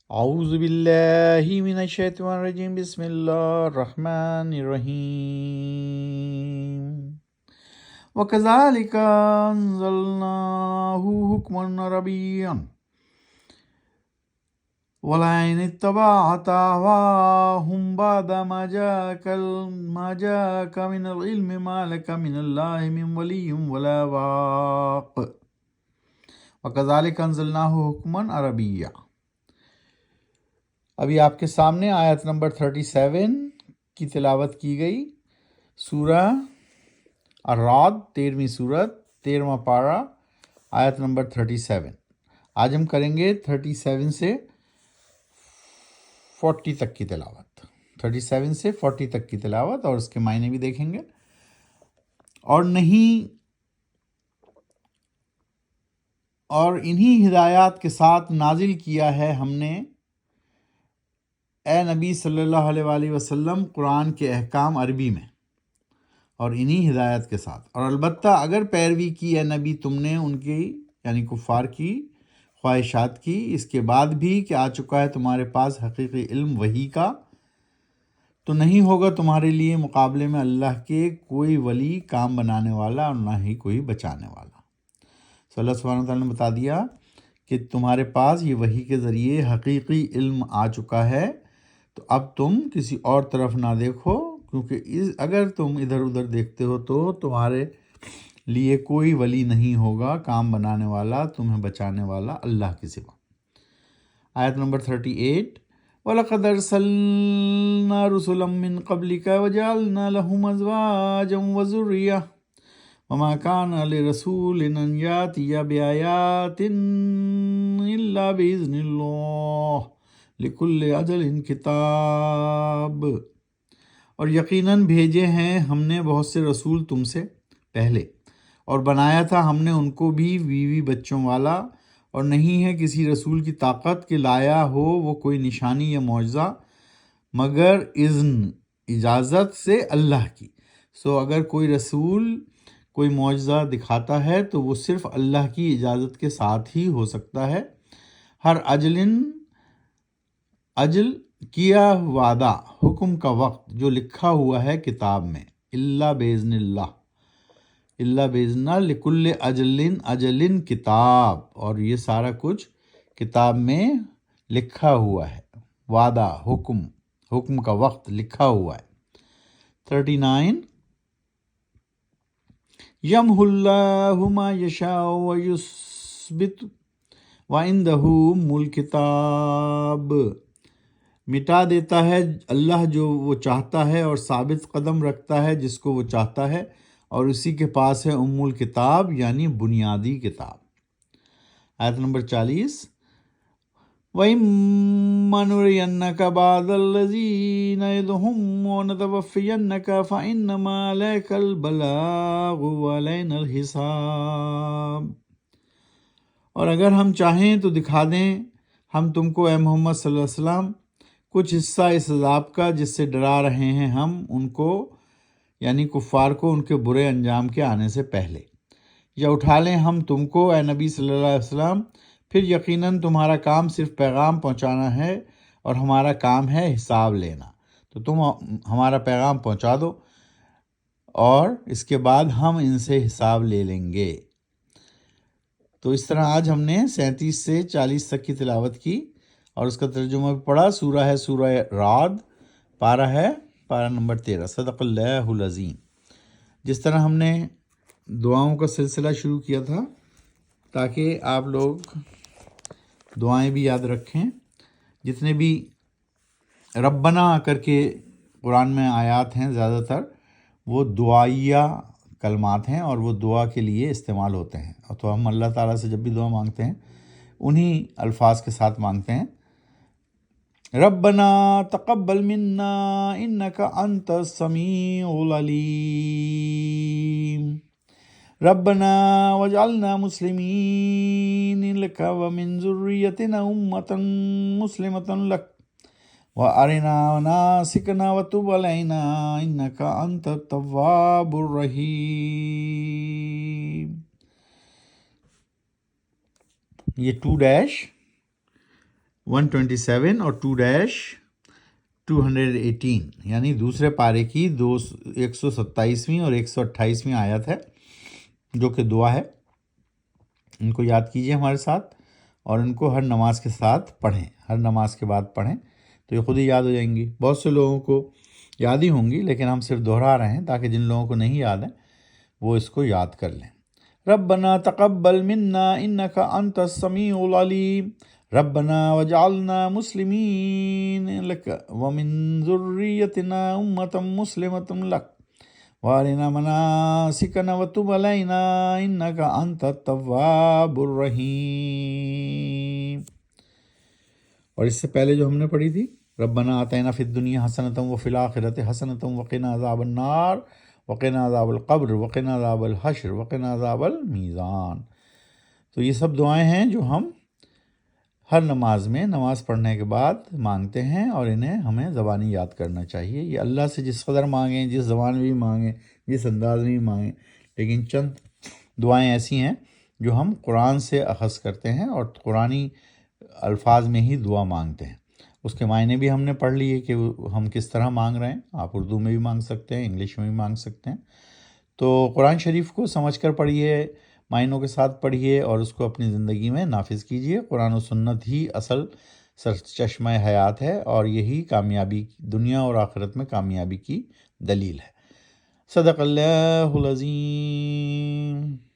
اعوذ باللہ من الشیطان الرجیم بسم اللہ الرحمن الرحیم وَكَذَلِكَ أَنزَلْنَاهُ حُكْمًا عَرَبِيًّا وَلَئِنِ اتَّبَعْتَ أَهْوَاءَهُمْ بَعْدَ مَا جَاءَكَ مِنَ الْعِلْمِ مَا لَكَ مِنَ اللَّهِ مِنْ وَلِيٍّ وَلَا وَاقٍ وَكَذَلِكَ أَنزَلْنَاهُ حُكْمًا عَرَبِيًّا۔ ابھی آپ کے سامنے آیت نمبر 37 کی تلاوت کی گئی، سورہ الرعد 13ویں سورت 13واں پارہ، آیت نمبر 37۔ آج ہم کریں گے 37 سے 40 تک کی تلاوت، 37 سے 40 تک کی تلاوت، اور اس کے معنی بھی دیکھیں گے۔ اور انہی ہدایات کے ساتھ نازل کیا ہے ہم نے اے نبی صلی اللہ علیہ وآلہ وسلم قرآن کے احکام عربی میں، اور انہی ہدایت کے ساتھ۔ اور البتہ اگر پیروی کی اے نبی تم نے ان کی، یعنی کفار کی خواہشات کی، اس کے بعد بھی کہ آ چکا ہے تمہارے پاس حقیقی علم وحی کا، تو نہیں ہوگا تمہارے لیے مقابلے میں اللہ کے کوئی ولی، کام بنانے والا، اور نہ ہی کوئی بچانے والا۔ اللہ سبحانہ وتعالیٰ نے بتا دیا کہ تمہارے پاس یہ وحی کے ذریعے حقیقی علم آ چکا ہے، تو اب تم کسی اور طرف نہ دیکھو، کیونکہ اگر تم ادھر ادھر دیکھتے ہو تو تمہارے لیے کوئی ولی نہیں ہوگا، کام بنانے والا، تمہیں بچانے والا اللہ کے سوا۔ آیت نمبر 38، وَلَقَدْ أَرْسَلْنَا رُسُلًا مِّن قَبْلِكَ وَجَعَلْنَا لَهُمْ أَزْوَاجًا وَذُرِّيَّةً وَمَا كَانَ لِرَسُولٍ أَن يَأْتِيَ بِآيَاتٍ إِلَّا بِإِذْنِ اللَّهِ لِكُلِّ أَجَلٍ کتاب۔ اور یقیناً بھیجے ہیں ہم نے بہت سے رسول تم سے پہلے، اور بنایا تھا ہم نے ان کو بھی بیوی بچوں والا، اور نہیں ہے کسی رسول کی طاقت کہ لایا ہو وہ کوئی نشانی یا معجزہ مگر اجازت سے اللہ کی۔ اگر کوئی رسول کوئی معجزہ دکھاتا ہے تو وہ صرف اللہ کی اجازت کے ساتھ ہی ہو سکتا ہے۔ ہر اجل کیا وعدہ، حکم کا وقت جو لکھا ہوا ہے کتاب میں، اللہ باذن اللہ، لکل اجل کتاب، اور یہ سارا کچھ کتاب میں لکھا ہوا ہے، وعدہ، حکم کا وقت لکھا ہوا ہے۔ 39، یمحو اللہ ما یشاء ویثبت وعندہ ام الکتاب، مٹا دیتا ہے اللہ جو وہ چاہتا ہے، اور ثابت قدم رکھتا ہے جس کو وہ چاہتا ہے، اور اسی کے پاس ہے ام الکتاب یعنی بنیادی کتاب۔ آیت نمبر 40، وَإِمَّا نُرِيَنَّكَ بَعْضَ الَّذِي نَعِدُهُمْ وَنَتَوَفِّيَنَّكَ فَإِنَّمَا عَلَيْكَ الْبَلَاغُ وَعَلَيْنَا الْحِسَابُ۔ اور اگر ہم چاہیں تو دکھا دیں ہم تم کو اے محمد صلی اللہ علیہ وسلم کچھ حصہ اس عذاب کا جس سے ڈرا رہے ہیں ہم ان کو، یعنی کفار کو، ان کے برے انجام کے آنے سے پہلے، یا اٹھا لیں ہم تم کو اے نبی صلی اللہ علیہ وسلم، پھر یقیناً تمہارا کام صرف پیغام پہنچانا ہے، اور ہمارا کام ہے حساب لینا، تو تم ہمارا پیغام پہنچا دو، اور اس کے بعد ہم ان سے حساب لے لیں گے۔ تو اس طرح آج ہم نے 37 سے 40 تک کی تلاوت کی، اور اس کا ترجمہ بھی پڑھا۔ سورہ ہے سورہ رعد، پارہ نمبر 13۔ صدق اللہ العظیم۔ جس طرح ہم نے دعاؤں کا سلسلہ شروع کیا تھا تاکہ آپ لوگ دعائیں بھی یاد رکھیں، جتنے بھی ربنا کر کے قرآن میں آیات ہیں زیادہ تر وہ دعائیہ کلمات ہیں، اور وہ دعا کے لیے استعمال ہوتے ہیں، تو ہم اللہ تعالیٰ سے جب بھی دعا مانگتے ہیں انہی الفاظ کے ساتھ مانگتے ہیں۔ ربنا تقبل منا انک انت السمیع العلیم، ربنا واجعلنا مسلمین لک ومن ذریتنا امۃ مسلمۃ لک وارنا مناسکنا وتب علینا انک انت التواب الرحیم۔ یہ 2 ڈیش 127 اور 2-218 یعنی دوسرے پارے کی 127ویں اور 128ویں آیت ہے، جو کہ دعا ہے۔ ان کو یاد کیجئے ہمارے ساتھ، اور ان کو ہر نماز کے ساتھ پڑھیں، ہر نماز کے بعد پڑھیں تو یہ خود ہی یاد ہو جائیں گی۔ بہت سے لوگوں کو یاد ہی ہوں گی، لیکن ہم صرف دہرا رہے ہیں تاکہ جن لوگوں کو نہیں یاد ہے وہ اس کو یاد کر لیں۔ ربنا تقبل منا انک انت السمیع العلیم ربنا وجعلنا مسلمین لک ومن ذریتنا امۃ مسلمۃ لک وارنا مناسکنا وتب علینا انک انت التواب الرحیم۔ اور اس سے پہلے جو ہم نے پڑھی تھی، ربنا آتینا فی الدنیا حسنۃ وفی الآخرۃ حسنۃ وقنا عذاب النار وقنا عذاب القبر وقنا عذاب الحشر وقنا عذاب المیزان۔ تو یہ سب دعائیں ہیں جو ہم ہر نماز میں، نماز پڑھنے کے بعد مانگتے ہیں، اور انہیں ہمیں زبانی یاد کرنا چاہیے۔ یہ اللہ سے جس قدر مانگیں، جس زبان میں بھی مانگیں، جس انداز میں بھی مانگیں، لیکن چند دعائیں ایسی ہیں جو ہم قرآن سے اخذ کرتے ہیں اور قرآنی الفاظ میں ہی دعا مانگتے ہیں۔ اس کے معنی بھی ہم نے پڑھ لیے کہ ہم کس طرح مانگ رہے ہیں۔ آپ اردو میں بھی مانگ سکتے ہیں، انگلش میں بھی مانگ سکتے ہیں۔ تو قرآن شریف کو سمجھ کر پڑھیے، معنوں کے ساتھ پڑھیے، اور اس کو اپنی زندگی میں نافذ کیجیے۔ قرآن و سنت ہی اصل سرچشمہ حیات ہے، اور یہی کامیابی، دنیا اور آخرت میں کامیابی کی دلیل ہے۔ صدق اللہ العظیم۔